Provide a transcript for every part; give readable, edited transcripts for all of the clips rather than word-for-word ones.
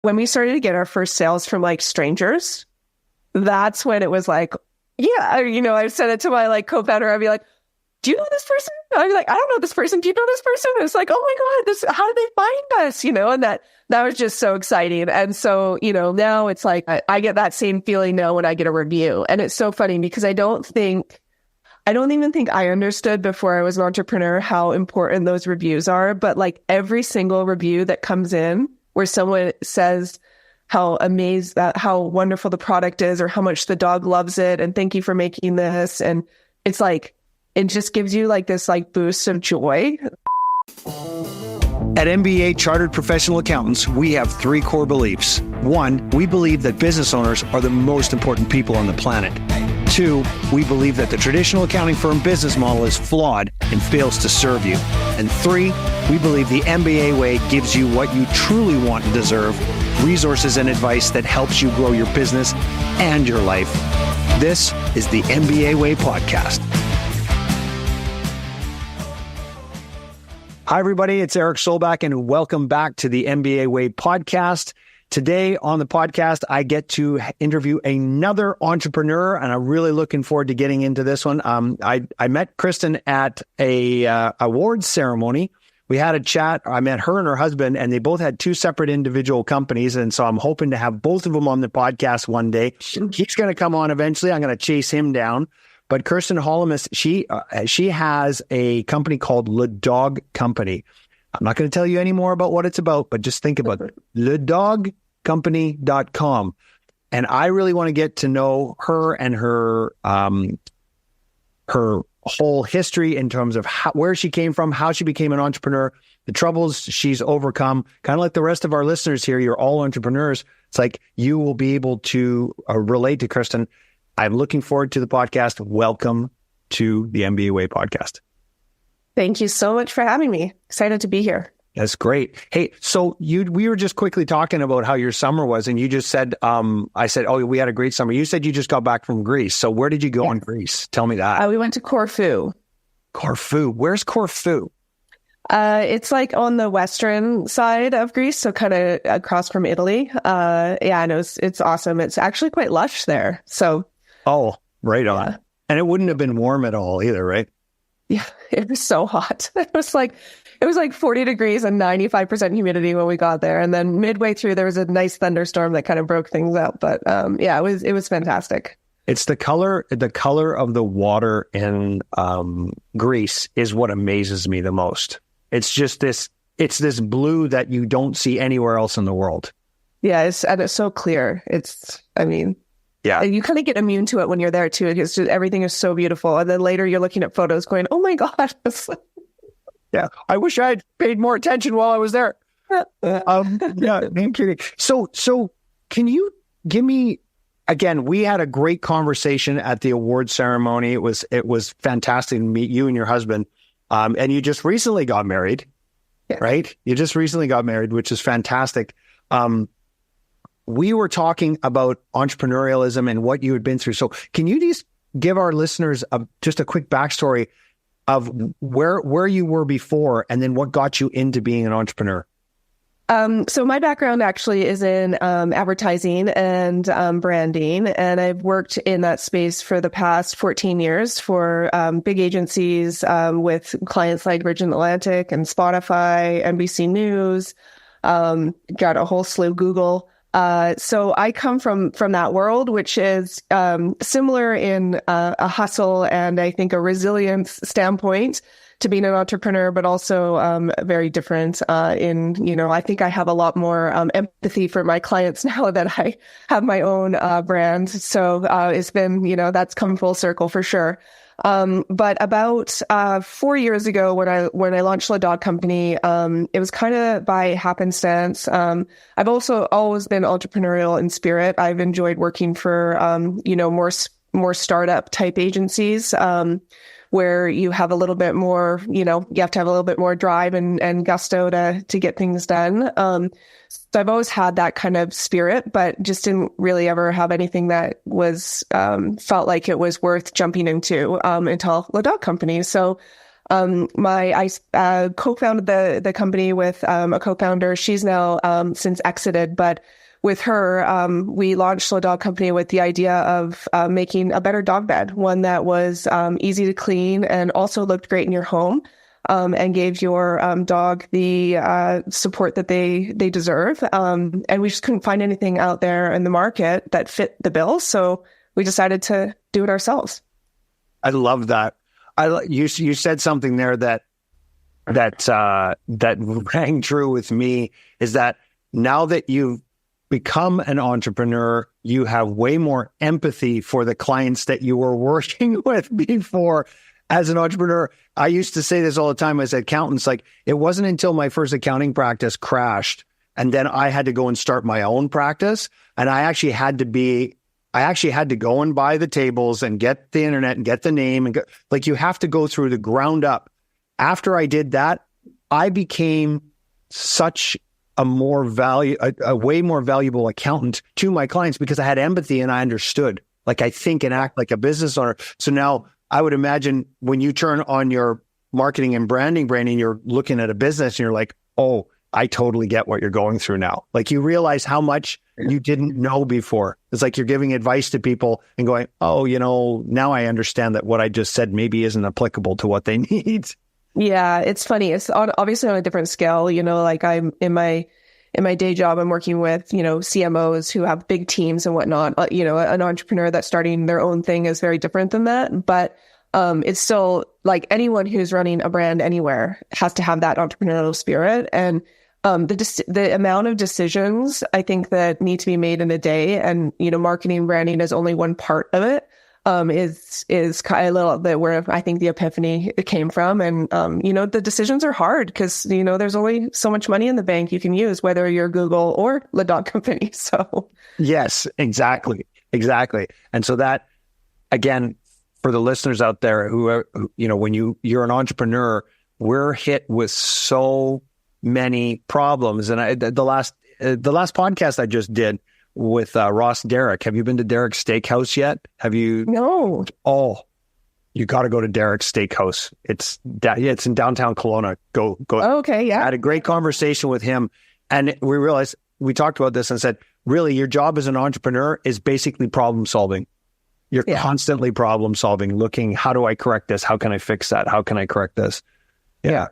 When we started to get our first sales from like strangers, that's when it was like, yeah, I sent it to my like co-founder. I'd be like, do you know this person? I'd be like, I don't know this person. Do you know this person? And it's like, oh my God, how did they find us? And that was just so exciting. And so, now it's like, I get that same feeling now when I get a review. And it's so funny because I don't even think I understood before I was an entrepreneur how important those reviews are. But like every single review that comes in where someone says how wonderful the product is or how much the dog loves it and thank you for making this. And it's like, it just gives you like this like boost of joy. At MBA Chartered Professional Accountants, we have 3 core beliefs. 1, we believe that business owners are the most important people on the planet. 2, we believe that the traditional accounting firm business model is flawed and fails to serve you. And 3, we believe the MBA way gives you what you truly want and deserve, resources and advice that helps you grow your business and your life. This is the MBA Way podcast. Hi, everybody. It's Eric Solbach, and welcome back to the MBA Way podcast. Today on the podcast, I get to interview another entrepreneur, and I'm really looking forward to getting into this one. I met Kristin at a awards ceremony. We had a chat. I met her and her husband, and they both had 2 separate individual companies. And so I'm hoping to have both of them on the podcast one day. He's going to come on eventually. I'm going to chase him down. But Kristin Holomis, she has a company called Le Dog Company. I'm not going to tell you any more about what it's about, but just think about it. LeDogCompany.com. And I really want to get to know her and her whole history in terms of where she came from, how she became an entrepreneur, the troubles she's overcome. Kind of like the rest of our listeners here, you're all entrepreneurs. It's like you will be able to relate to Kristin. I'm looking forward to the podcast. Welcome to the MBA Way podcast. Thank you so much for having me. Excited to be here. That's great. Hey, so we were just quickly talking about how your summer was, and you just said, I said, oh, we had a great summer. You said you just got back from Greece. So where did you go in Greece? Tell me that. We went to Corfu. Corfu. Where's Corfu? It's like on the western side of Greece, so kind of across from Italy. And it's awesome. It's actually quite lush there. So. Oh, right on. And it wouldn't have been warm at all either, right? Yeah, it was so hot. It was like 40 degrees and 95% humidity when we got there. And then midway through, there was a nice thunderstorm that kind of broke things up. But it was fantastic. It's the color of the water in Greece is what amazes me the most. It's just this blue that you don't see anywhere else in the world. Yeah, it's so clear. Yeah, you kind of get immune to it when you're there too. It's just everything is so beautiful, and then later you're looking at photos, going, "Oh my God!" Yeah, I wish I had paid more attention while I was there. Yeah, I'm kidding. So can you give me again? We had a great conversation at the award ceremony. It was fantastic to meet you and your husband, and you just recently got married, right? You just recently got married, which is fantastic. We were talking about entrepreneurialism and what you had been through. So can you just give our listeners just a quick backstory of where you were before and then what got you into being an entrepreneur? So my background actually is in advertising and branding, and I've worked in that space for the past 14 years for big agencies with clients like Virgin Atlantic and Spotify, NBC News, got a whole slew, Google. So I come from that world, which is similar in a hustle and I think a resilience standpoint to being an entrepreneur, but also very different in, I think I have a lot more empathy for my clients now that I have my own brand. So it's been, that's come full circle for sure. But about 4 years ago, when I launched Le Dog Company, it was kind of by happenstance. I've also always been entrepreneurial in spirit. I've enjoyed working for more startup type agencies, where you have a little bit more, you have to have a little bit more drive and gusto to get things done. So I've always had that kind of spirit, but just didn't really ever have anything that was, felt like it was worth jumping into, until Le Dog Company. So, I co-founded the company with a co-founder. She's now since exited, but with her, we launched the dog company with the idea of making a better dog bed, one that was easy to clean and also looked great in your home, and gave your dog the support that they deserve. And we just couldn't find anything out there in the market that fit the bill, so we decided to do it ourselves. I love that. You said something there that rang true with me, is that now that you've become an entrepreneur, you have way more empathy for the clients that you were working with before. As an entrepreneur, I used to say this all the time as accountants, like, it wasn't until my first accounting practice crashed and then I had to go and start my own practice. And I actually had to go and buy the tables and get the internet and get the name and like, you have to go through the ground up. After I did that, I became such a way more valuable accountant to my clients because I had empathy and I understood. Like, I think and act like a business owner. So now I would imagine when you turn on your marketing and branding, you're looking at a business and you're like, oh, I totally get what you're going through now. Like, you realize how much you didn't know before. It's like you're giving advice to people and going, oh, now I understand that what I just said maybe isn't applicable to what they need. Yeah, it's funny. It's obviously on a different scale. Like, I'm in my day job, I'm working with, CMOs who have big teams and whatnot. An entrepreneur that's starting their own thing is very different than that. But it's still like anyone who's running a brand anywhere has to have that entrepreneurial spirit. And the amount of decisions I think that need to be made in a day, and marketing branding is only one part of it. Is kind of a little bit where I think the epiphany came from. And, the decisions are hard because, there's only so much money in the bank you can use, whether you're Google or the dog company. So yes, exactly. And so that, again, for the listeners out there who are, when you're an entrepreneur, we're hit with so many problems. And the last podcast I just did with Ross Derrick. Have you been to Derrick's Steakhouse yet? Have you? No. Oh, you got to go to Derrick's Steakhouse. It's in downtown Kelowna. Go. Oh, okay, yeah. I had a great conversation with him, and we talked about this and said, really, your job as an entrepreneur is basically problem solving. You're constantly problem solving, looking, how do I correct this? How can I fix that? How can I correct this? Yeah.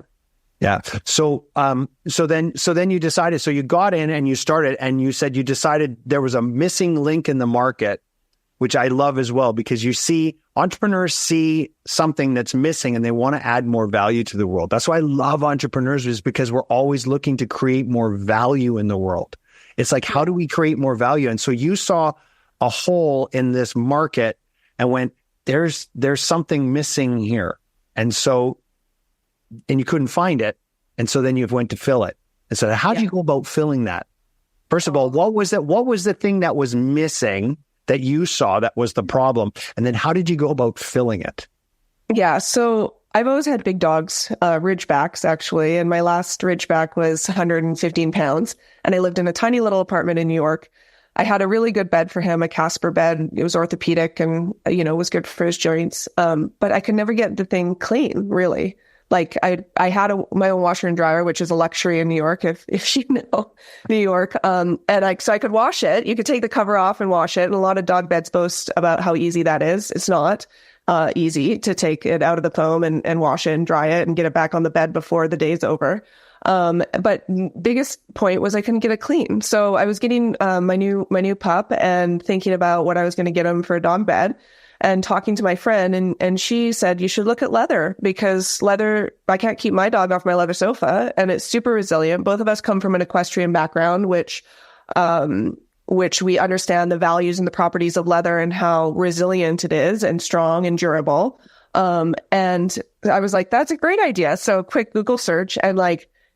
So then you decided, so you got in and you started, and you said you decided there was a missing link in the market, which I love as well, because entrepreneurs see something that's missing and they want to add more value to the world. That's why I love entrepreneurs, is because we're always looking to create more value in the world. It's like, how do we create more value? And so you saw a hole in this market and went, there's something missing here. And you couldn't find it. And so then you went to fill it. And so how did you go about filling that? First of all, what was the thing that was missing that you saw that was the problem? And then how did you go about filling it? Yeah. So I've always had big dogs, Ridgebacks actually. And my last Ridgeback was 115 pounds. And I lived in a tiny little apartment in New York. I had a really good bed for him, a Casper bed. It was orthopedic and, was good for his joints. But I could never get the thing clean, really. Like I had my own washer and dryer, which is a luxury in New York, if you know New York. So I could wash it. You could take the cover off and wash it. And a lot of dog beds boast about how easy that is. It's not easy to take it out of the foam and wash it and dry it and get it back on the bed before the day's over. But biggest point was I couldn't get it clean. So I was getting my new pup and thinking about what I was going to get him for a dog bed. And talking to my friend, and she said, you should look at leather, because leather, I can't keep my dog off my leather sofa, and it's super resilient. Both of us come from an equestrian background, which we understand the values and the properties of leather and how resilient it is and strong and durable. And I was like, that's a great idea. So quick Google search, and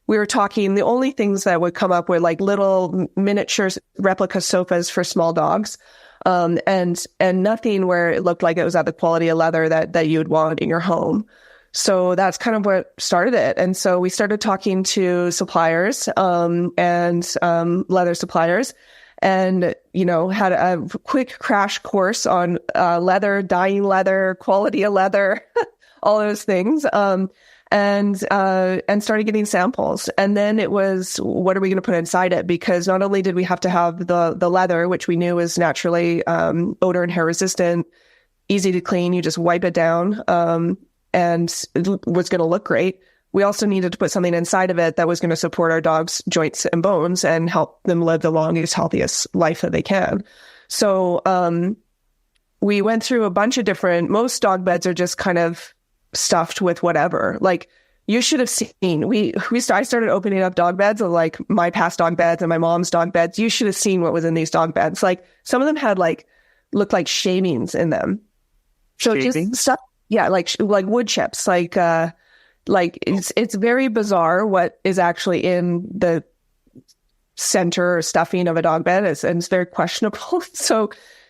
we were talking, the only things that would come up were little miniature replica sofas for small dogs. And nothing where it looked like it was at the quality of leather that you would want in your home. So that's kind of what started it. And so we started talking to suppliers, and leather suppliers, and, had a quick crash course on leather, dyeing leather, quality of leather, all those things. and started getting samples. And then it was, what are we going to put inside it? Because not only did we have to have the leather, which we knew was naturally odor and hair resistant, easy to clean, you just wipe it down, and it was going to look great. We also needed to put something inside of it that was going to support our dog's joints and bones and help them live the longest, healthiest life that they can. So we went through a bunch of most dog beds are just kind of stuffed with whatever. Like, you should have seen, I started opening up dog beds of like my past dog beds and my mom's dog beds. You should have seen what was in these dog beds. Like, some of them had looked like shavings in them. So Shavings? just stuff. Yeah. Like wood chips, it's very bizarre what is actually in the center or stuffing of a dog bed, and it's very questionable.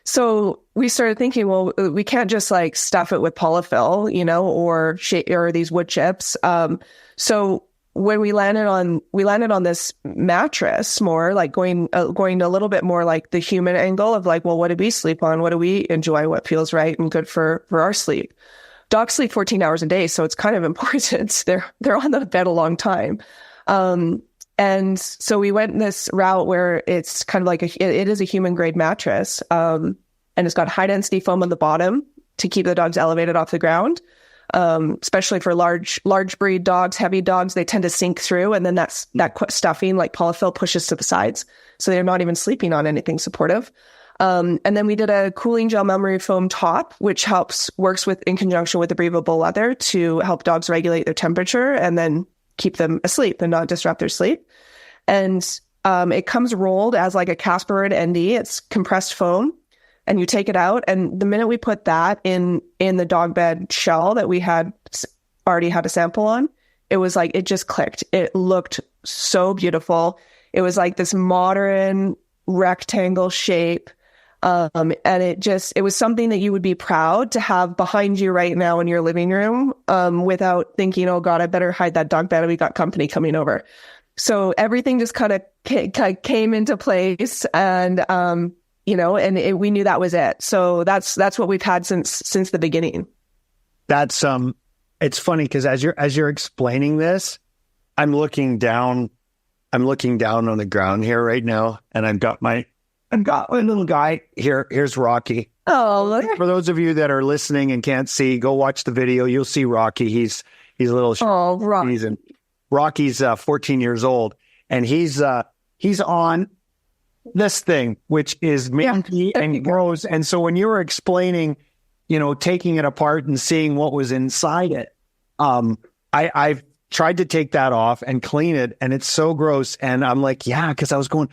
So we started thinking, well, we can't just like stuff it with polyfill, or these wood chips. So when we landed on this mattress, more like going a little bit more like the human angle of like, well, what do we sleep on? What do we enjoy? What feels right and good for our sleep? Dogs sleep 14 hours a day, so it's kind of important. They're on the bed a long time. And so we went this route where it's kind of like it is a human grade mattress. And it's got high density foam on the bottom to keep the dogs elevated off the ground. Especially for large breed dogs, heavy dogs, they tend to sink through. And then that stuffing, like polyfill, pushes to the sides. So they're not even sleeping on anything supportive. And then we did a cooling gel memory foam top, which works in conjunction with the breathable leather to help dogs regulate their temperature and then keep them asleep and not disrupt their sleep. And it comes rolled as like a Casper and ND. It's compressed foam, and you take it out. And the minute we put that in the dog bed shell that we had already had a sample on, it was like, it just clicked. It looked so beautiful. It was like this modern rectangle shape. And it was something that you would be proud to have behind you right now in your living room, without thinking, oh God, I better hide that dog bed. We got company coming over. So everything just kind of came into place, and, we knew that was it. So that's what we've had since the beginning. That's, it's funny because as you're explaining this, I'm looking down on the ground here right now, and I've got my little guy here. Here's Rocky. Oh, for those of you that are listening and can't see, go watch the video. You'll see Rocky. He's a little. Oh, Rocky. Rocky's 14 years old, and he's on this thing, which is minky and gross. And so when you were explaining, taking it apart and seeing what was inside it, I've tried to take that off and clean it, and it's so gross. And I'm like, yeah, because I was going,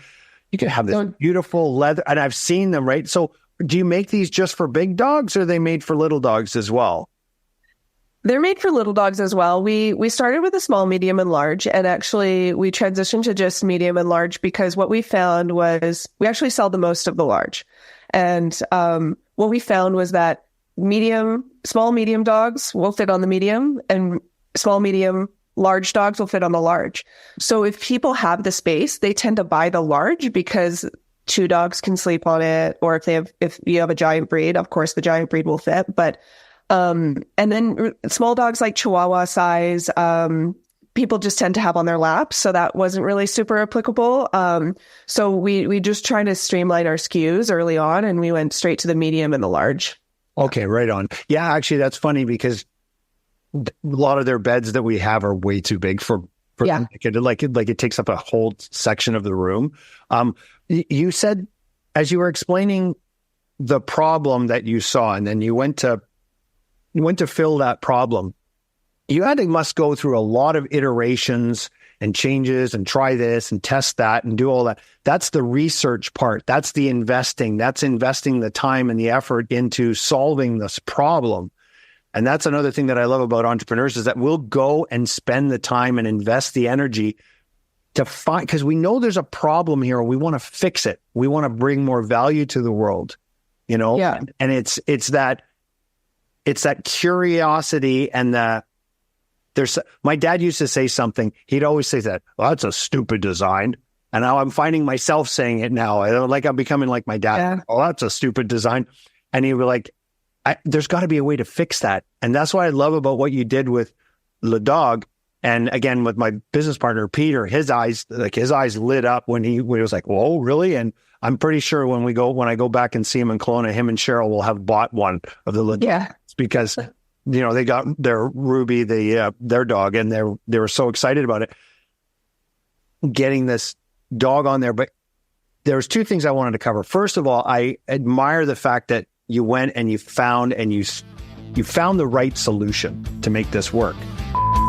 you could have this beautiful leather, and I've seen them, right? So do you make these just for big dogs, or are they made for little dogs as well? They're made for little dogs as well. We started with a small, medium, and large, and actually we transitioned to just medium and large because what we found was we actually sell the most of the large. And what we found was that small, medium dogs will fit on the medium, and small, medium, large dogs will fit on the large. So if people have the space, they tend to buy the large because 2 dogs can sleep on it. Or if you have a giant breed, of course the giant breed will fit. But and then small dogs like Chihuahua size, people just tend to have on their laps. So that wasn't really super applicable. So we just tried to streamline our SKUs early on, and we went straight to the medium and the large. Okay, right on. Yeah, actually that's funny because a lot of their beds that we have are way too big for them. Like it takes up a whole section of the room. You said, as you were explaining the problem that you saw, and then you went to fill that problem, you must go through a lot of iterations and changes and try this and test that and do all that. That's the research part. That's the investing. That's investing the time and the effort into solving this problem. And that's another thing that I love about entrepreneurs is that we'll go and spend the time and invest the energy to find, because we know there's a problem here. We want to fix it. We want to bring more value to the world, Yeah. And it's that curiosity and my dad used to say something. He'd always say that, well, that's a stupid design. And now I'm finding myself saying it now. I'm becoming like my dad. Yeah. Oh, that's a stupid design. And he was like, there's got to be a way to fix that. And that's what I love about what you did with Le Dog. And again, with my business partner, Peter, his eyes lit up when he was like, whoa, really? And I'm pretty sure when I go back and see him in Kelowna, him and Cheryl will have bought one of the Le Dogs. Yeah. Because, they got their Ruby, their dog, and they were so excited about it, getting this dog on there. But there's two things I wanted to cover. First of all, I admire the fact that you went and you found the right solution to make this work.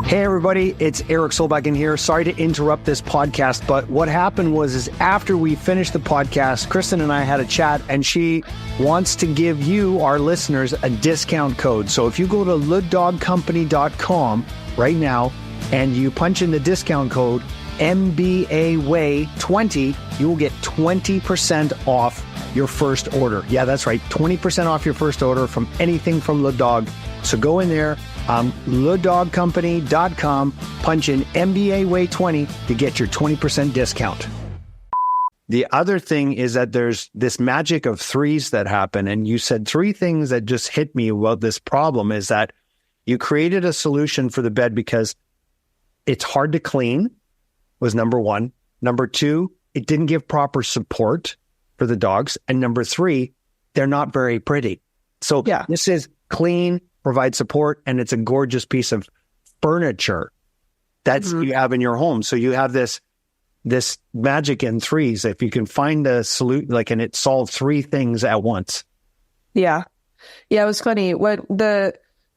Hey everybody, it's Eric Solbakken here. Sorry to interrupt this podcast, but what happened was after we finished the podcast, Kristin and I had a chat, and she wants to give you, our listeners, a discount code. So if you go to ledogcompany.com right now and you punch in the discount code MBAWAY20, you will get 20% off your first order. Yeah, that's right. 20% off your first order from anything from Le Dog. So go in there, ledogcompany.com, punch in MBAWAY20 to get your 20% discount. The other thing is that there's this magic of threes that happen. And you said three things that just hit me about this problem is that you created a solution for the bed because it's hard to clean, was number one. Number two, it didn't give proper support for the dogs. And number three, they're not very pretty. So This is clean, provide support, and it's a gorgeous piece of furniture that you have in your home. So you have this magic in threes. If you can find a solution, and it solved three things at once. Yeah. Yeah, it was funny. What the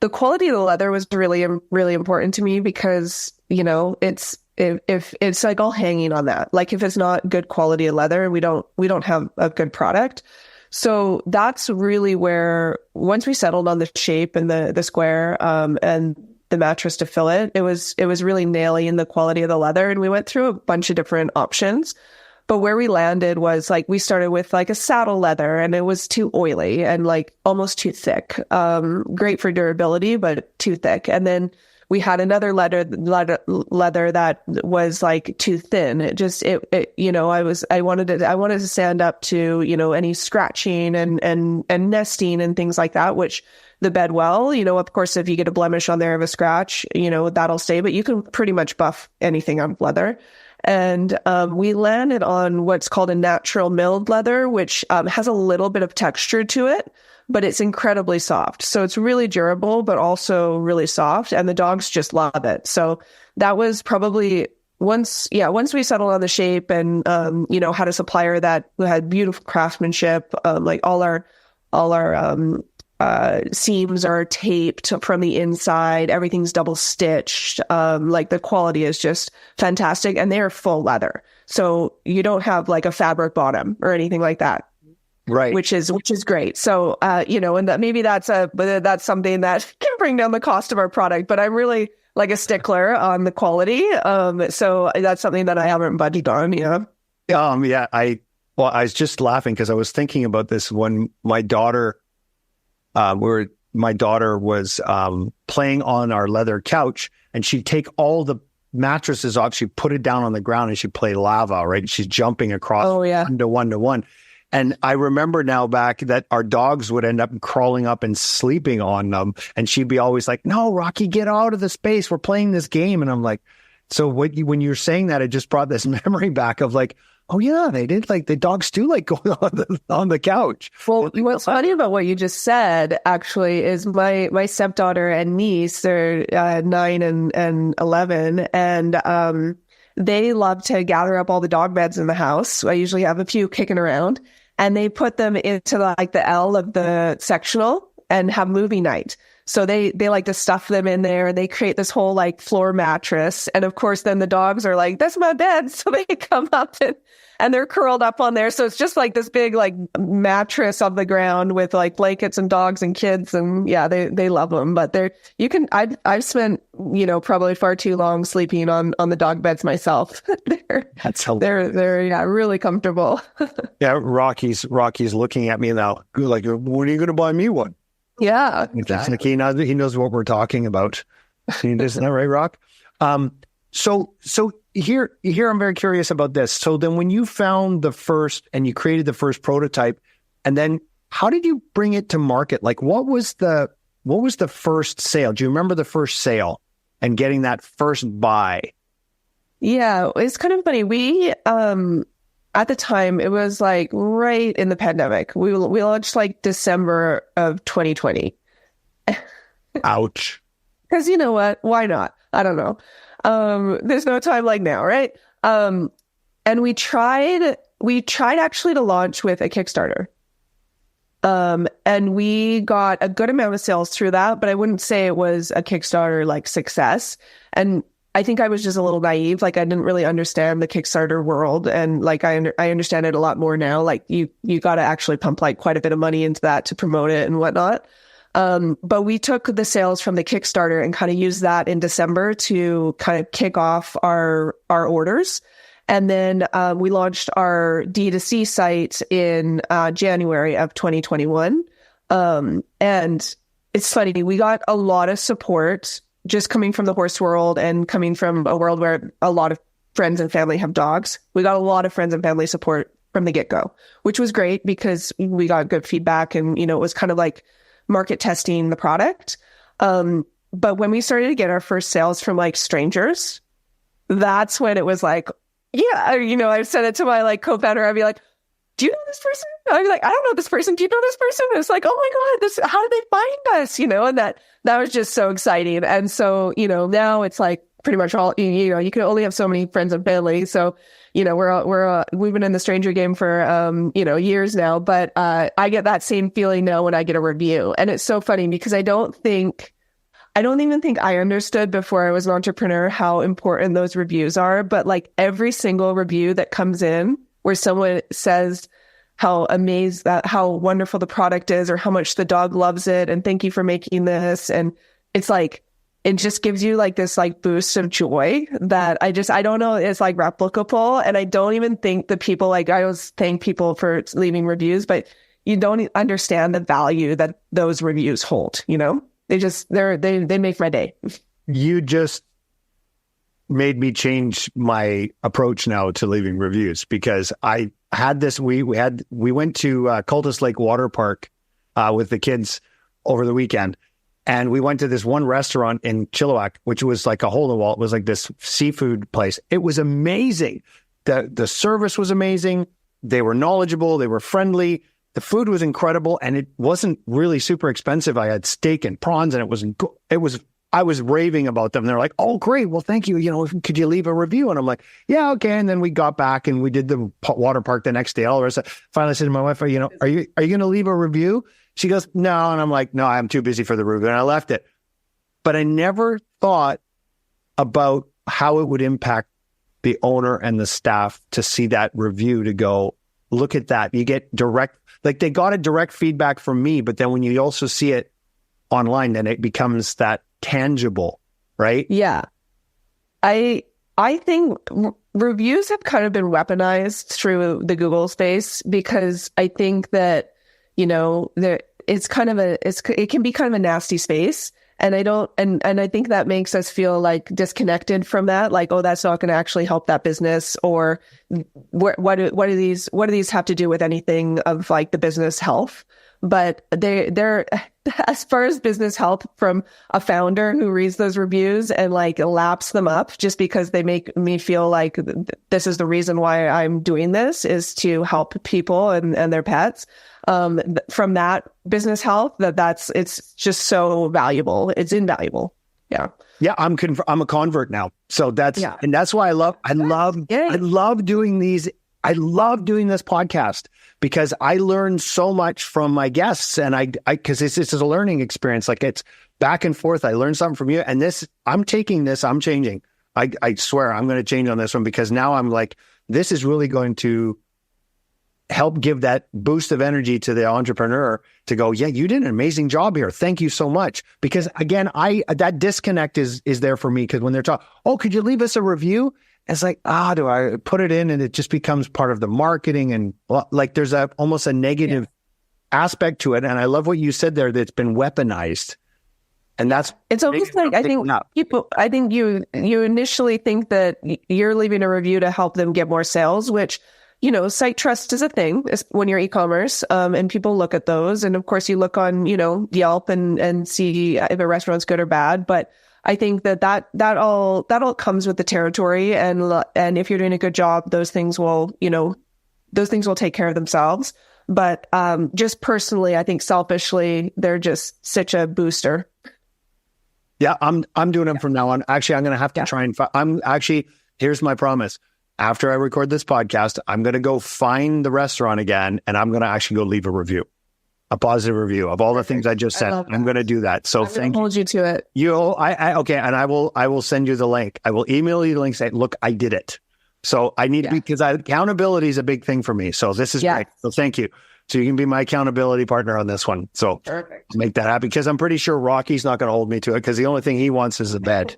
quality of the leather was really, really important to me because, it's if it's like all hanging on that. Like if it's not good quality of leather, we don't have a good product. So that's really where, once we settled on the shape and the square, and the mattress to fill it, it was really nailing the quality of the leather. And we went through a bunch of different options, but where we landed was we started with a saddle leather, and it was too oily and almost too thick. Great for durability, but too thick. And then we had another leather that was too thin. I wanted to stand up to, any scratching and nesting and things like that, which the bed well, of course, if you get a blemish on there of a scratch, that'll stay, but you can pretty much buff anything out of leather. And we landed on what's called a natural milled leather, which has a little bit of texture to it, but it's incredibly soft. So it's really durable, but also really soft. And the dogs just love it. So that was probably once we settled on the shape and, had a supplier that had beautiful craftsmanship, all our seams are taped from the inside. Everything's double stitched. The quality is just fantastic, and they are full leather. So you don't have a fabric bottom or anything like that. Right. Which is great. So, and that maybe that's something that can bring down the cost of our product, but I'm really a stickler on the quality. So that's something that I haven't budged on. Yeah. I was just laughing because I was thinking about this when my daughter, was playing on our leather couch, and she'd take all the mattresses off. She'd put it down on the ground and she'd play lava, right? She's jumping across one to one. And I remember now back that our dogs would end up crawling up and sleeping on them. And she'd be always like, no, Rocky, get out of the space. We're playing this game. And I'm like, so when you're saying that, it just brought this memory back of oh yeah, they did. The dogs do going on the couch. Well, what's funny about what you just said actually is my stepdaughter and niece, they're 9 and 11. And they love to gather up all the dog beds in the house. So I usually have a few kicking around. And they put them into the L of the sectional and have movie night. So they like to stuff them in there, and they create this whole floor mattress. And of course, then the dogs are like, that's my bed. So they come up and they're curled up on there. So it's just this big mattress on the ground with blankets and dogs and kids. And yeah, they love them. But I've spent, probably far too long sleeping on the dog beds myself. That's hilarious. They're really comfortable. Yeah. Rocky's looking at me now when are you going to buy me one? Yeah, exactly. He knows what we're talking about. Isn't that right, Rock? So here I'm very curious about this. So then when you found the first and you created the first prototype, and then how did you bring it to market? What was the first sale? Do you remember the first sale? and getting that first buy? Yeah, it's kind of funny. We, at the time, it was like right in the pandemic. We launched like December of 2020. Ouch. Because you know what? Why not? I don't know. There's no time like now, right? And we tried actually to launch with a Kickstarter. And we got a good amount of sales through that, but I wouldn't say it was a Kickstarter like success. And I think I was just a little naive. Like I didn't really understand the Kickstarter world. And like I understand it a lot more now. Like you got to actually pump like quite a bit of money into that to promote it and whatnot. But we took the sales from the Kickstarter and kind of used that in December to kind of kick off our orders. And then we launched our D2C site in January of 2021. And it's funny, we got a lot of support just coming from the horse world and coming from a world where a lot of friends and family have dogs. We got a lot of friends and family support from the get-go, which was great because we got good feedback and, it was kind of like market testing the product. But when we started to get our first sales from like strangers, that's when it was like, yeah, I've said it to my like co-founder. I'd be like, do you know this person? I'd be like, I don't know this person. Do you know this person? And it's like, oh my God, how did they find us? And that was just so exciting. And so, now it's like pretty much all, you can only have so many friends and family. So, we've been in the stranger game for, years now, but, I get that same feeling now when I get a review. And it's so funny because I don't even think I understood before I was an entrepreneur how important those reviews are. But like every single review that comes in where someone says how wonderful the product is or how much the dog loves it and thank you for making this. And it's like, it just gives you like this like boost of joy that I don't know, it's like replicable. And I don't even think the people, like I always thank people for leaving reviews, but you don't understand the value that those reviews hold, They make my day. You just made me change my approach now to leaving reviews because I had this. We went to Cultus Lake Water Park with the kids over the weekend, and we went to this one restaurant in Chilliwack, which was like a hole in the wall. It was like this seafood place. It was amazing. The service was amazing. They were knowledgeable. They were friendly. The food was incredible, and it wasn't really super expensive. I had steak and prawns, and I was raving about them. They're like, "Oh, great! Well, thank you. Could you leave a review?" And I'm like, "Yeah, okay." And then we got back and we did the water park the next day. All the rest. Finally, said to my wife, "Are you going to leave a review?" She goes, "No," and I'm like, "No, I'm too busy for the review," and I left it. But I never thought about how it would impact the owner and the staff to see that review to go, look at that. You get direct. Like they got a direct feedback from me, but then when you also see it online, then it becomes that tangible, right? Yeah. I think reviews have kind of been weaponized through the Google space because I think that, it can be kind of a nasty space. And I think that makes us feel like disconnected from that. Like, oh, that's not going to actually help that business. Or what do these have to do with anything of like the business health? But they're as far as business health from a founder who reads those reviews and like laps them up just because they make me feel like this is the reason why I'm doing this is to help people and their pets. From that business health, it's just so valuable. It's invaluable. Yeah. Yeah. I'm a convert now. So and that's why I love doing these. I love doing this podcast because I learn so much from my guests and cause this is a learning experience. Like it's back and forth. I learned something from you and I'm changing. I swear I'm going to change on this one because now I'm like, this is really going to help give that boost of energy to the entrepreneur to go, yeah, you did an amazing job here. Thank you so much. Because again, that disconnect is there for me. Cause when they're talking, oh, could you leave us a review? It's like, do I put it in? And it just becomes part of the marketing. And like, there's almost a negative aspect to it. And I love what you said there, that's been weaponized. And it's almost like, I think you initially think that you're leaving a review to help them get more sales, which, site trust is a thing when you're e-commerce, and people look at those. And of course you look on, Yelp and see if a restaurant's good or bad. But I think that all comes with the territory, and if you're doing a good job, those things will take care of themselves. But just personally, I think selfishly, they're just such a booster. Yeah, I'm doing them from now on. Actually, I'm going to have to try and here's my promise. After I record this podcast, I'm going to go find the restaurant again, and I'm going to actually go leave a positive review of all the things I just said. I'm going to do that. So thank you. Hold you to it. Okay. And I will send you the link. I will email you the link, say, look, I did it. So I need to be, because accountability is a big thing for me. So this is great. So thank you. So you can be my accountability partner on this one. So perfect. Make that happen, because I'm pretty sure Rocky's not going to hold me to it, because the only thing he wants is a bed.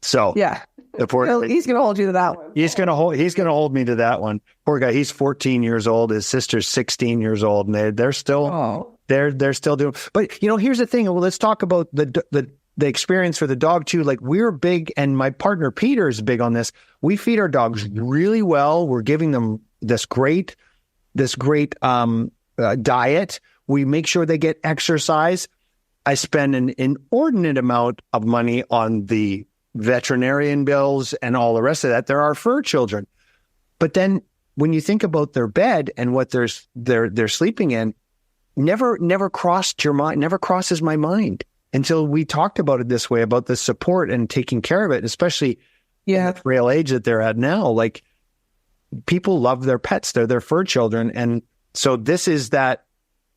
So he's going to hold you to that one. He's going to hold me to that one. Poor guy. He's 14 years old. His sister's 16 years old, and they're still they're still doing. But here's the thing. Well, let's talk about the experience for the dog too. Like, we're big, and my partner Peter is big on this. We feed our dogs really well. We're giving them this great diet. We make sure they get exercise. I spend an inordinate amount of money on the veterinarian bills and all the rest of that. They're our fur children. But then when you think about their bed and what they're sleeping in, never crossed your mind, never crosses my mind until we talked about it this way, about the support and taking care of it, especially at the frail age that they're at now. Like, people love their pets. They're their fur children. And so this is that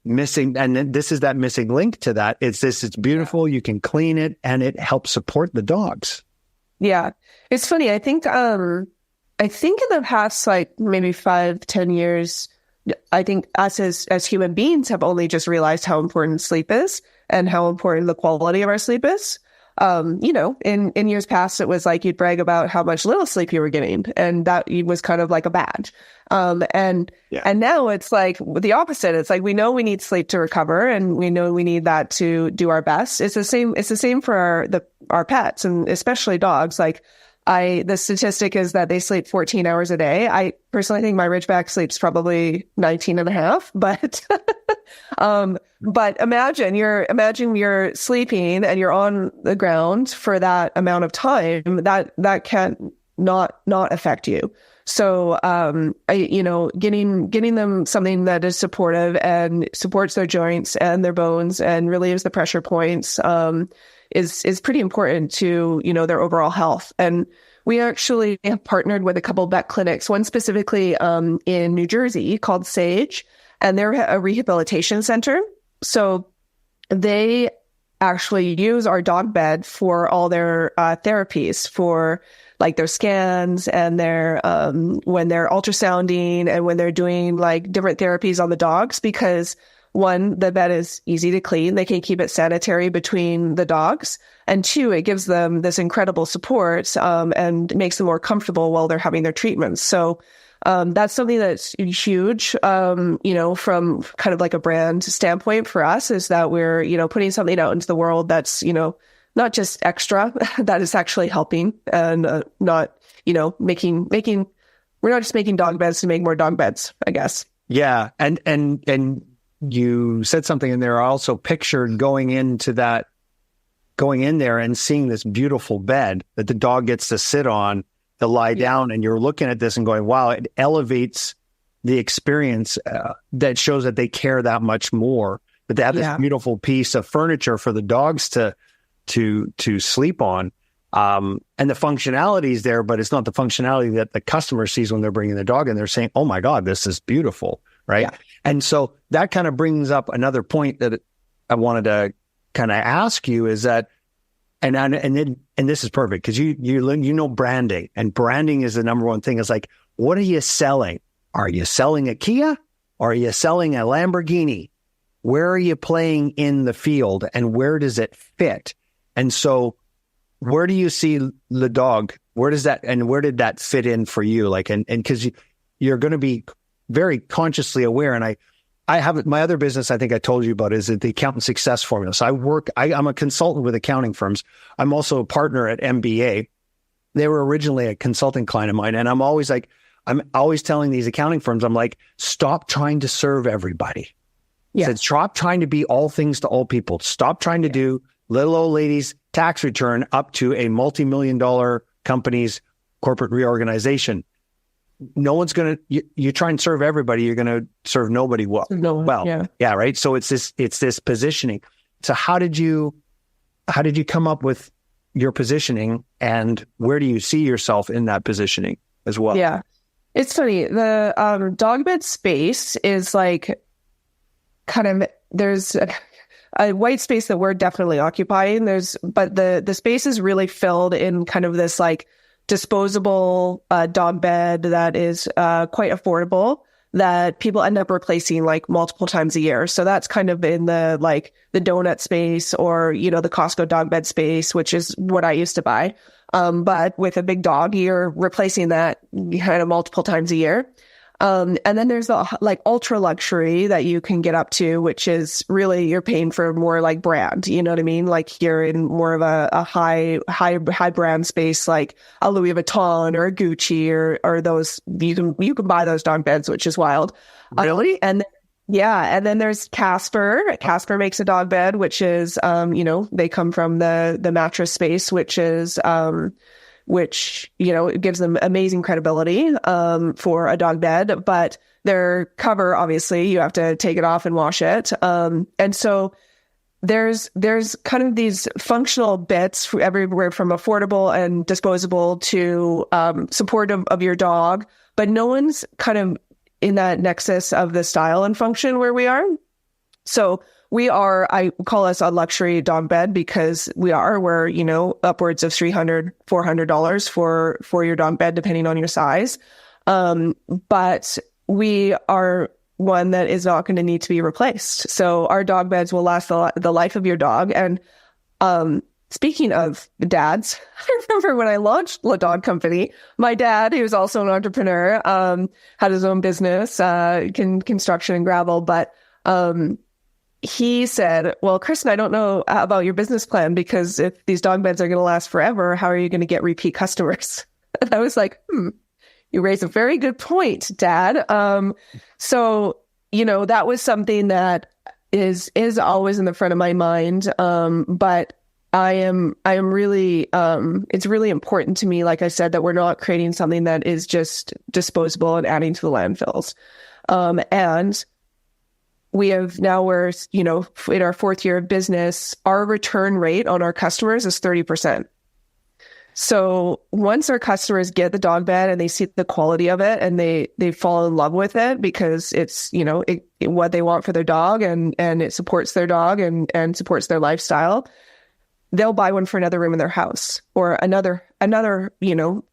missing link to that. It's beautiful. You can clean it, and it helps support the dogs. Yeah. It's funny. I think in the past, like maybe 5-10 years, I think us as human beings have only just realized how important sleep is and how important the quality of our sleep is. In years past, it was like you'd brag about how much little sleep you were getting, and that was kind of like a badge. And now it's like the opposite. It's like, we know we need sleep to recover, and we know we need that to do our best. It's the same for our pets, and especially dogs. Like, the statistic is that they sleep 14 hours a day. I personally think my Ridgeback sleeps probably 19 and a half, but imagine you're sleeping and you're on the ground for that amount of time. That can't not affect you. So, getting them something that is supportive and supports their joints and their bones and relieves the pressure points, is pretty important to, their overall health. And we actually have partnered with a couple of vet clinics, one specifically in New Jersey called Sage, and they're a rehabilitation center. So they actually use our dog bed for all their therapies, for like their scans and their when they're ultrasounding and when they're doing like different therapies on the dogs, because one, the bed is easy to clean. They can keep it sanitary between the dogs. And two, it gives them this incredible support and makes them more comfortable while they're having their treatments. So that's something that's huge, from kind of like a brand standpoint for us, is that we're, putting something out into the world that's, not just extra, that is actually helping, and not, making, we're not just making dog beds to make more dog beds, I guess. Yeah. And you said something in there. I also pictured going in there and seeing this beautiful bed that the dog gets to sit on, to lie down, and you're looking at this and going, wow, it elevates the experience, that shows that they care that much more, that they have this beautiful piece of furniture for the dogs to sleep on. And the functionality is there, but it's not the functionality that the customer sees when they're bringing the dog in. They're saying, oh my God, this is beautiful. Right. Yeah. And so that kind of brings up another point that I wanted to kind of ask you, is that, and this is perfect, because you know branding, and branding is the number one thing. Is like, what are you selling? Are you selling a Kia? Or are you selling a Lamborghini? Where are you playing in the field, and where does it fit? And so, where do you see the dog? Where did that fit in for you? Like, and because you're going to be very consciously aware. And I have my other business, I think I told you about, is the Accountant Success Formula. So I'm a consultant with accounting firms. I'm also a partner at MBA. They were originally a consulting client of mine. And I'm always telling these accounting firms, I'm like, stop trying to serve everybody. Yeah. Stop trying to be all things to all people. Stop trying to do little old ladies tax return up to a multi-million-dollar company's corporate reorganization. No one's going to, you try and serve everybody, you're going to serve nobody well. Yeah, right. So it's this positioning. So how did you come up with your positioning, and where do you see yourself in that positioning as well? Yeah, it's funny. The dog bed space is like kind of, there's a white space that we're definitely occupying. But the space is really filled in kind of this like disposable dog bed that is quite affordable, that people end up replacing like multiple times a year. So that's kind of in the like the donut space, or, you know, the Costco dog bed space, which is what I used to buy. But with a big dog, you're replacing that kind of multiple times a year. And then there's the like ultra luxury that you can get up to, which is really, you're paying for more like brand, you know what I mean? Like you're in more of a high brand space, like a Louis Vuitton or a Gucci or those, you can buy those dog beds, which is wild. Really? And then there's Casper. Casper makes a dog bed, which is, you know, they come from the mattress space, which is, which, you know, it gives them amazing credibility for a dog bed, but their cover, obviously, you have to take it off and wash it. And so there's kind of these functional bits for everywhere from affordable and disposable to supportive of your dog, but no one's kind of in that nexus of the style and function where we are. So I call us a luxury dog bed because we're, you know, upwards of $300, $400 for your dog bed, depending on your size. But we are one that is not going to need to be replaced. So our dog beds will last the life of your dog. And, speaking of dads, I remember when I launched La Dog Company, my dad, who's also an entrepreneur, had his own business, construction and gravel, but, he said, well, Kristin, I don't know about your business plan, because if these dog beds are going to last forever, how are you going to get repeat customers? And I was like, you raise a very good point, Dad. So, you know, that was something that is always in the front of my mind. But I am really, it's really important to me, like I said, that we're not creating something that is just disposable and adding to the landfills. And we're, you know, in our fourth year of business, our return rate on our customers is 30%. So once our customers get the dog bed and they see the quality of it and they fall in love with it because it's, you know, what they want for their dog and it supports their dog and supports their lifestyle, they'll buy one for another room in their house or another, you know,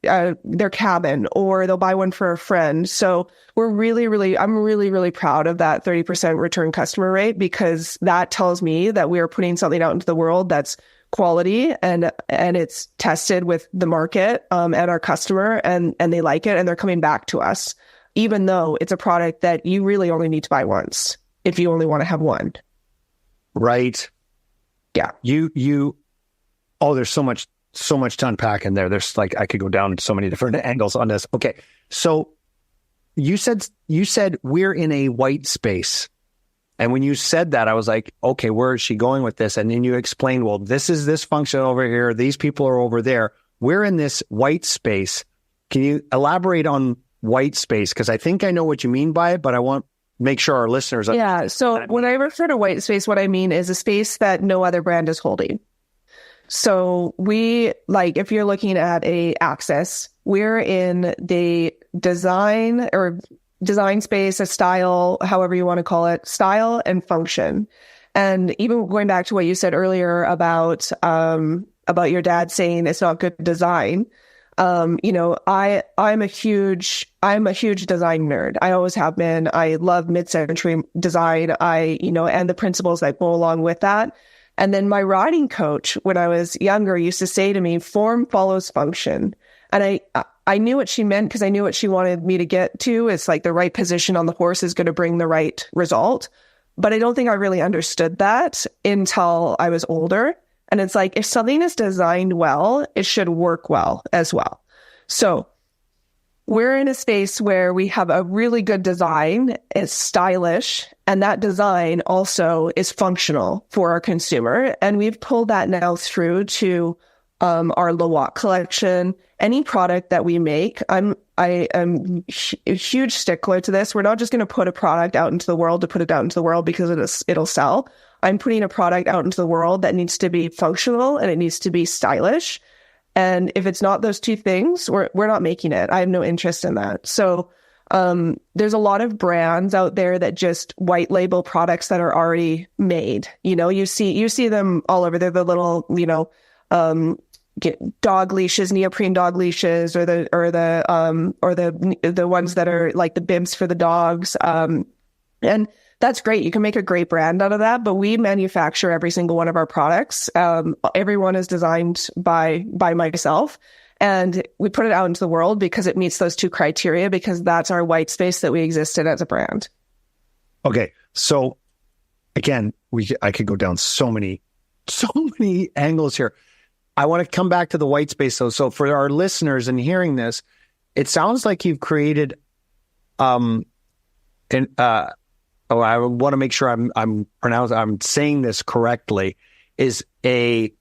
their cabin, or they'll buy one for a friend. So I'm really, really proud of that 30% return customer rate, because that tells me that we are putting something out into the world that's quality and it's tested with the market, and our customer, and they like it and they're coming back to us, even though it's a product that you really only need to buy once if you only want to have one. Right. Yeah. There's so much to unpack in there. There's like, I could go down so many different angles on this. Okay. So you said we're in a white space. And when you said that, I was like, okay, where is she going with this? And then you explained, well, this is this function over here. These people are over there. We're in this white space. Can you elaborate on white space? Because I think I know what you mean by it, but I want to make sure our listeners understand. Yeah. So when I refer to white space, what I mean is a space that no other brand is holding. So if you're looking at a Axis, we're in the design space, a style, however you want to call it, style and function. And even going back to what you said earlier about your dad saying it's not good design. You know, I'm a huge design nerd. I always have been. I love mid-century design. And the principles that go along with that. And then my riding coach, when I was younger, used to say to me, form follows function. And I knew what she meant, because I knew what she wanted me to get to. It's like the right position on the horse is going to bring the right result. But I don't think I really understood that until I was older. And it's like, if something is designed well, it should work well as well. So we're in a space where we have a really good design, it's stylish, and that design also is functional for our consumer. And we've pulled that now through to our Lowalk collection. Any product that we make, I am a huge stickler to this. We're not just going to put a product out into the world to put it out into the world because it'll sell. I'm putting a product out into the world that needs to be functional and it needs to be stylish. And if it's not those two things, we're not making it. I have no interest in that. So there's a lot of brands out there that just white label products that are already made. You see them all over. They're the little, get dog leashes, neoprene dog leashes, or the ones that are like the bibs for the dogs. And that's great. You can make a great brand out of that, but we manufacture every single one of our products. Everyone is designed by myself, and we put it out into the world because it meets those two criteria, because that's our white space that we exist in as a brand. Okay. So again, I could go down so many angles here. I want to come back to the white space though. So for our listeners and hearing this, it sounds like you've created, I want to make sure I'm saying this correctly, is a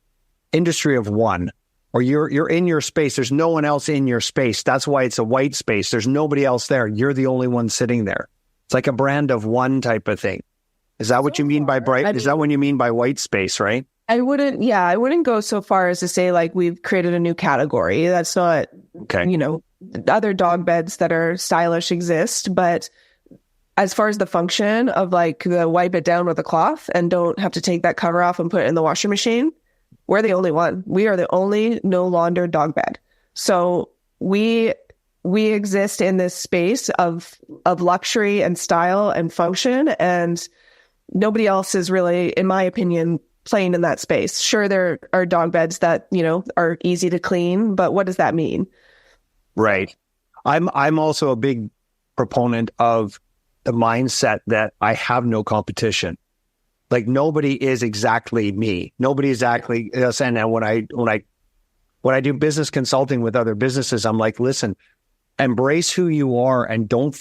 industry of one, or you're in your space. There's no one else in your space. That's why it's a white space. There's nobody else there. You're the only one sitting there. It's like a brand of one type of thing. Is that what you mean by bright? Is that what you mean by white space, right? I wouldn't go so far as to say like we've created a new category. That's not, okay. Other dog beds that are stylish exist, but as far as the function of like the wipe it down with a cloth and don't have to take that cover off and put it in the washing machine, we're the only one. We are the only no launder dog bed. So we exist in this space of luxury and style and function, and nobody else is really, in my opinion, playing in that space. Sure, there are dog beds that, are easy to clean, but what does that mean? Right. I'm also a big proponent of the mindset that I have no competition. Like nobody is exactly me. Nobody is exactly us. And when I do business consulting with other businesses, I'm like, listen, embrace who you are and don't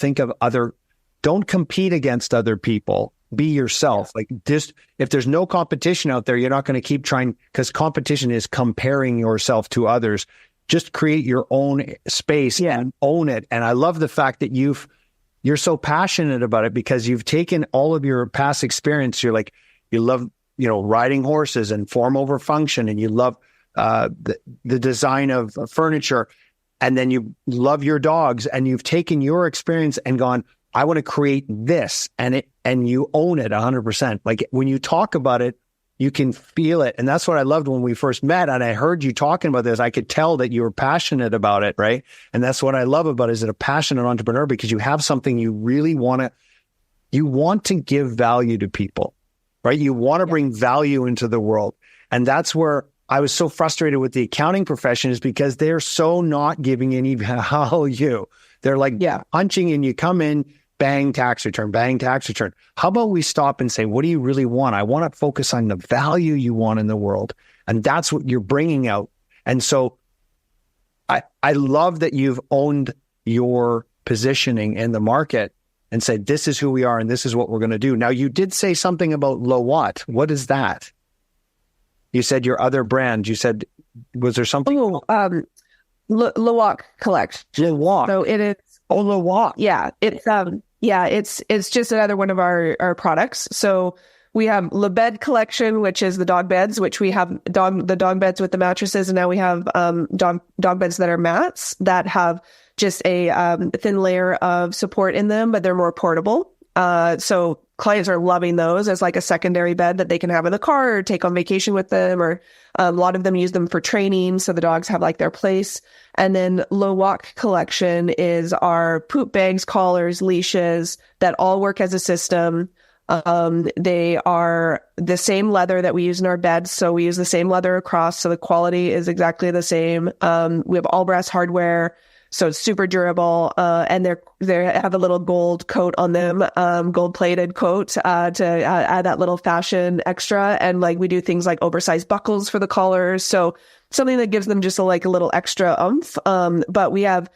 compete against other people. Be yourself. Like just, if there's no competition out there, you're not going to keep trying, because competition is comparing yourself to others. Just create your own space and own it. And I love the fact that you're so passionate about it, because you've taken all of your past experience. You're like, you love, riding horses and form over function, and you love the design of furniture, and then you love your dogs, and you've taken your experience and gone, I want to create this, and you own it 100%. Like when you talk about it, you can feel it. And that's what I loved when we first met. And I heard you talking about this. I could tell that you were passionate about it, right? And that's what I love about it, is it a passionate entrepreneur, because you have something you really want to give value to people, right? You want to bring value into the world. And that's where I was so frustrated with the accounting profession, is because they're so not giving any value. They're like punching in, you come in, bang, tax return, bang, tax return. How about we stop and say, what do you really want? I want to focus on the value you want in the world. And that's what you're bringing out. And so I love that you've owned your positioning in the market and said, this is who we are and this is what we're going to do. Now, you did say something about Lowat. What is that? You said your other brand. You said, was there something? Lowalk collection. Lowalk. So it is. Oh, Lowalk. Yeah, it's just another one of our products. So we have Le Bed collection, which is the dog beds, which we have the dog beds with the mattresses, and now we have dog beds that are mats that have just a thin layer of support in them, but they're more portable. So clients are loving those as like a secondary bed that they can have in the car or take on vacation with them, or a lot of them use them for training. So the dogs have like their place. And then Lowalk collection is our poop bags, collars, leashes that all work as a system. They are the same leather that we use in our beds. So we use the same leather across. So the quality is exactly the same. We have all brass hardware. So it's super durable, and they have a little gold coat on them, gold plated coat, to add that little fashion extra. And like we do things like oversized buckles for the collars. So something that gives them just a little extra oomph. But we have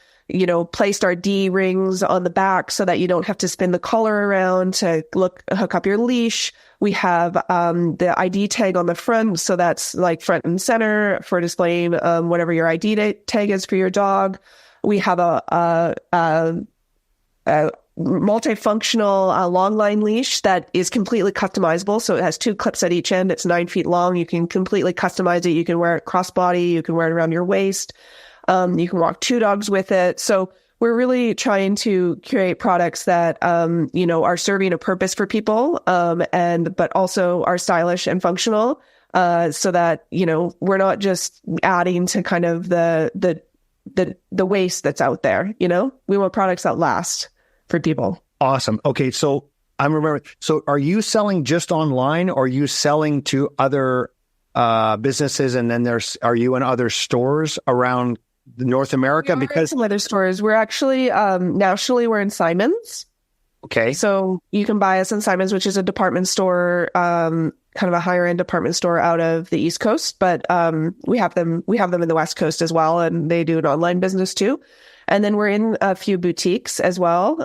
placed our D rings on the back so that you don't have to spin the collar around to hook up your leash. We have the ID tag on the front, so that's like front and center for displaying whatever your ID tag is for your dog. We have a multifunctional long line leash that is completely customizable. So it has 2 clips at each end. It's 9 feet long. You can completely customize it. You can wear it crossbody. You can wear it around your waist. You can walk 2 dogs with it. So we're really trying to create products that, are serving a purpose for people, but also are stylish and functional, so that, we're not just adding to kind of the waste that's out there. We want products that last for people. Awesome. Okay. So I'm remembering. So are you selling just online, or are you selling to other businesses? And then are you in other stores around North America? Because some other stores. We're actually nationally, we're in Simon's. Okay. So you can buy us in Simon's, which is a department store, kind of a higher end department store out of the East Coast, but we have them in the West Coast as well, and they do an online business too. And then we're in a few boutiques as well,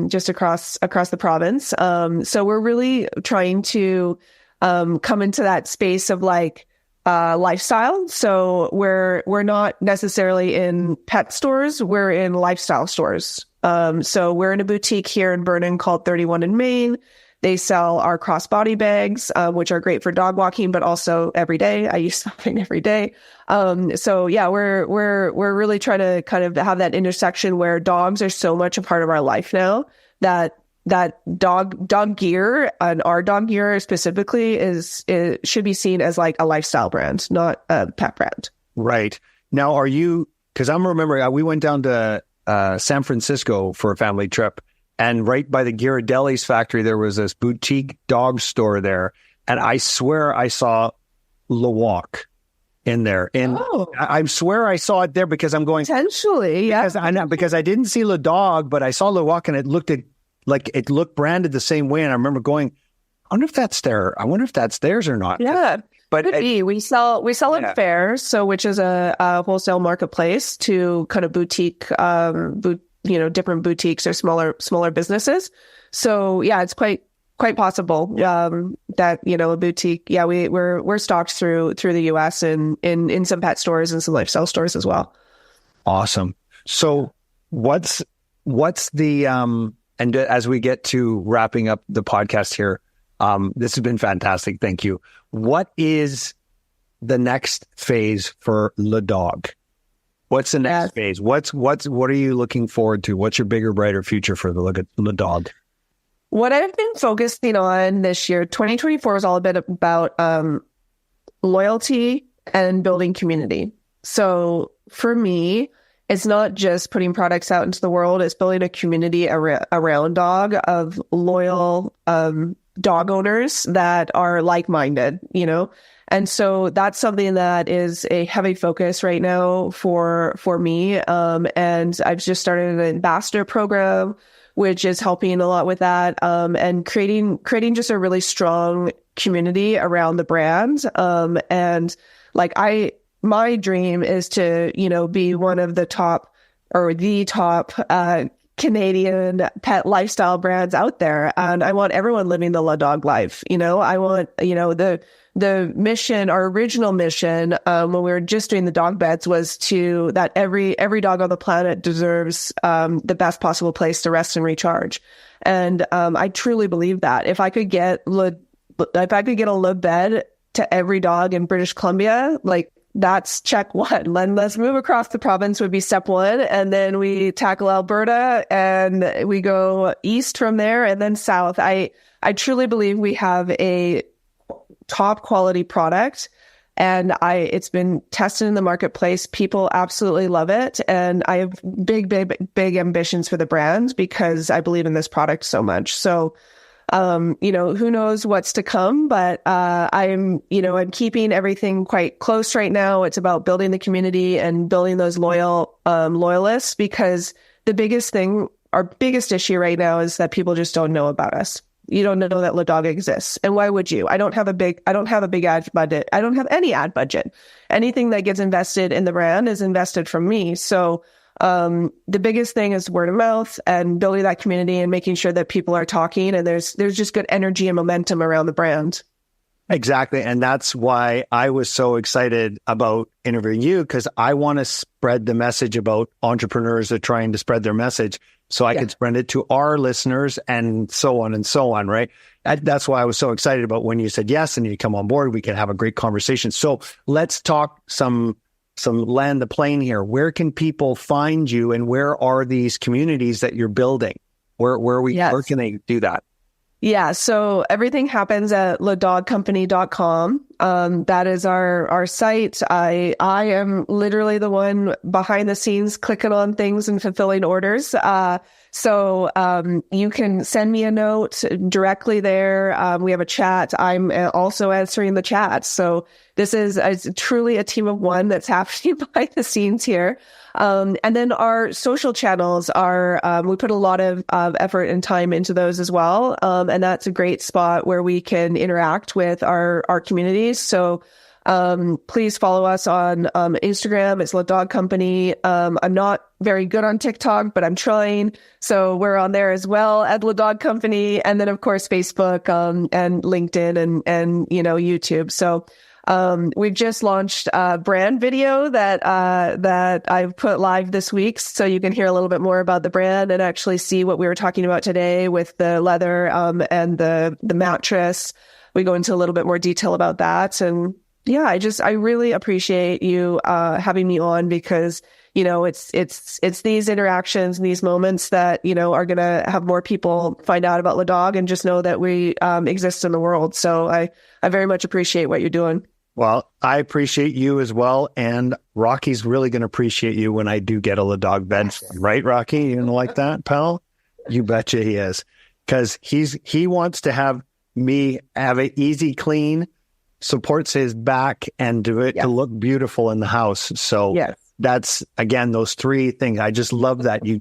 just across the province. So we're really trying to come into that space of like lifestyle. So we're not necessarily in pet stores, we're in lifestyle stores. So we're in a boutique here in Vernon called 31 in Maine. They sell our crossbody bags, which are great for dog walking, but also every day. I use something every day. So yeah, we're really trying to kind of have that intersection where dogs are so much a part of our life now that dog gear, and our dog gear specifically should be seen as like a lifestyle brand, not a pet brand. Right. Now, because I'm remembering, we went down to San Francisco for a family trip, and right by the Ghirardelli's factory, there was this boutique dog store there. And I swear I saw Lawak in there. And I swear I saw it there because I'm going... Potentially, yeah. Because I didn't see the dog, but I saw Lawak, and it looked branded the same way. And I remember going, I wonder if that's theirs or not. Yeah. But could be. We sell at fairs, so which is a wholesale marketplace to kind of boutique, different boutiques or smaller businesses. So yeah, it's quite possible that a boutique. Yeah, we're stocked through the US and in some pet stores and some lifestyle stores as well. Awesome. So what's the and as we get to wrapping up the podcast here, this has been fantastic. Thank you. What is the next phase for Le Dog? What's the next phase? What are you looking forward to? What's your bigger, brighter future for Le Dog? What I've been focusing on this year, 2024, is all a bit about loyalty and building community. So for me, it's not just putting products out into the world. It's building a community around dog of loyal dog owners that are like-minded, And so that's something that is a heavy focus right now for me. And I've just started an ambassador program, which is helping a lot with that, and creating just a really strong community around the brand. And like my dream is to, be one of the top Canadian pet lifestyle brands out there. And I want everyone living the Le Dog life. I want, the mission, our original mission, when we were just doing the dog beds, was that every dog on the planet deserves, the best possible place to rest and recharge. And, I truly believe that if I could get a Le bed to every dog in British Columbia, like, that's check one. Then let's move across the province would be step one. And then we tackle Alberta and we go east from there and then south. I truly believe we have a top quality product, and it's been tested in the marketplace. People absolutely love it. And I have big ambitions for the brand because I believe in this product so much. So, who knows what's to come, but, I'm keeping everything quite close right now. It's about building the community and building those loyalists, because our biggest issue right now is that people just don't know about us. You don't know that Le Dog exists. And why would you? I don't have a big ad budget. I don't have any ad budget. Anything that gets invested in the brand is invested from me. So, The biggest thing is word of mouth and building that community and making sure that people are talking, and there's just good energy and momentum around the brand. Exactly. And that's why I was so excited about interviewing you, because I want to spread the message about entrepreneurs that are trying to spread their message so I can spread it to our listeners and so on, right? That's why I was so excited about when you said yes and you come on board, we can have a great conversation. So let's talk some land the plane here. Where can people find you, and where are these communities that you're building? Where can they do that? Yeah, so everything happens at ledogcompany.com. That is our site. I am literally the one behind the scenes clicking on things and fulfilling orders. So you can send me a note directly there. We have a chat. I'm also answering the chat. So this is truly a team of one that's happening behind the scenes here. And then our social channels are, we put a lot of effort and time into those as well. And that's a great spot where we can interact with our communities. So please follow us on Instagram. It's Le Dog Company. I'm not very good on TikTok, but I'm trying. So we're on there as well at Le Dog Company. And then, of course, Facebook and LinkedIn and YouTube. So we've just launched a brand video that I've put live this week, so you can hear a little bit more about the brand and actually see what we were talking about today with the leather and the mattress. We go into a little bit more detail about that. And yeah, I really appreciate you having me on, because it's these interactions and these moments that are going to have more people find out about Le Dog and just know that we exist in the world. So I very much appreciate what you're doing. Well, I appreciate you as well. And Rocky's really going to appreciate you when I do get a Le Dog bed. Right, Rocky? You like that, pal? You betcha he is. Because he wants to have me have it easy, clean, supports his back, and do it to look beautiful in the house. So that's, again, those three things. I just love that. You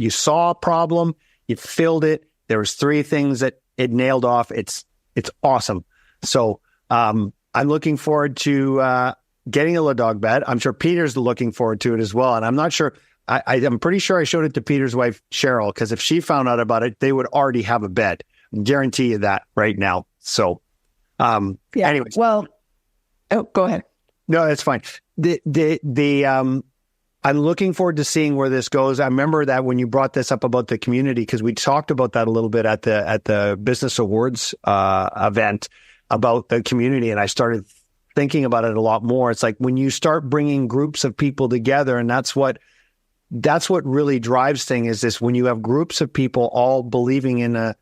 saw a problem, you filled it. There was three things that it nailed off. It's awesome. So, I'm looking forward to getting a Le Dog bed. I'm sure Peter's looking forward to it as well. And I'm not sure, I'm pretty sure I showed it to Peter's wife, Cheryl, because if she found out about it, they would already have a bed. I guarantee you that right now. So, anyways. Well, go ahead. No, that's fine. I'm looking forward to seeing where this goes. I remember that when you brought this up about the community, because we talked about that a little bit at the Business Awards event, about the community. And I started thinking about it a lot more. It's like when you start bringing groups of people together, and that's what really drives things, is this: when you have groups of people all believing in a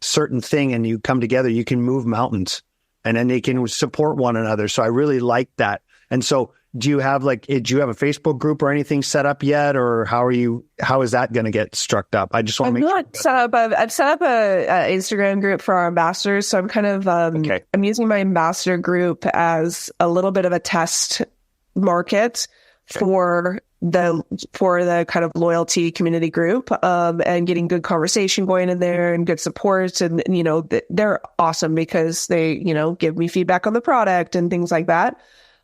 certain thing and you come together, you can move mountains, and then they can support one another. So I really like that. And so do you have a Facebook group or anything set up yet, or how is that going to get struck up? I just want to make sure. I've set up a Instagram group for our ambassadors. So I'm kind of, I'm using my ambassador group as a little bit of a test market for the kind of loyalty community group, and getting good conversation going in there and good support. And, they're awesome because they, give me feedback on the product and things like that.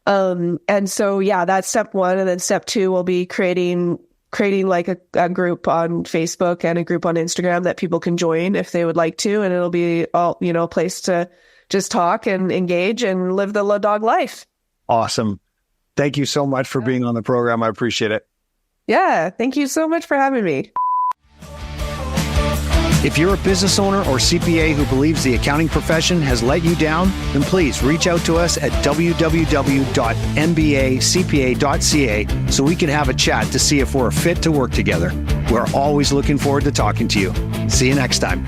And so, that's step one. And then step two will be creating like a group on Facebook and a group on Instagram that people can join if they would like to. And it'll be all, a place to just talk and engage and live the Le Dog life. Awesome. Thank you so much for being on the program. I appreciate it. Yeah. Thank you so much for having me. If you're a business owner or CPA who believes the accounting profession has let you down, then please reach out to us at www.mbacpa.ca so we can have a chat to see if we're a fit to work together. We're always looking forward to talking to you. See you next time.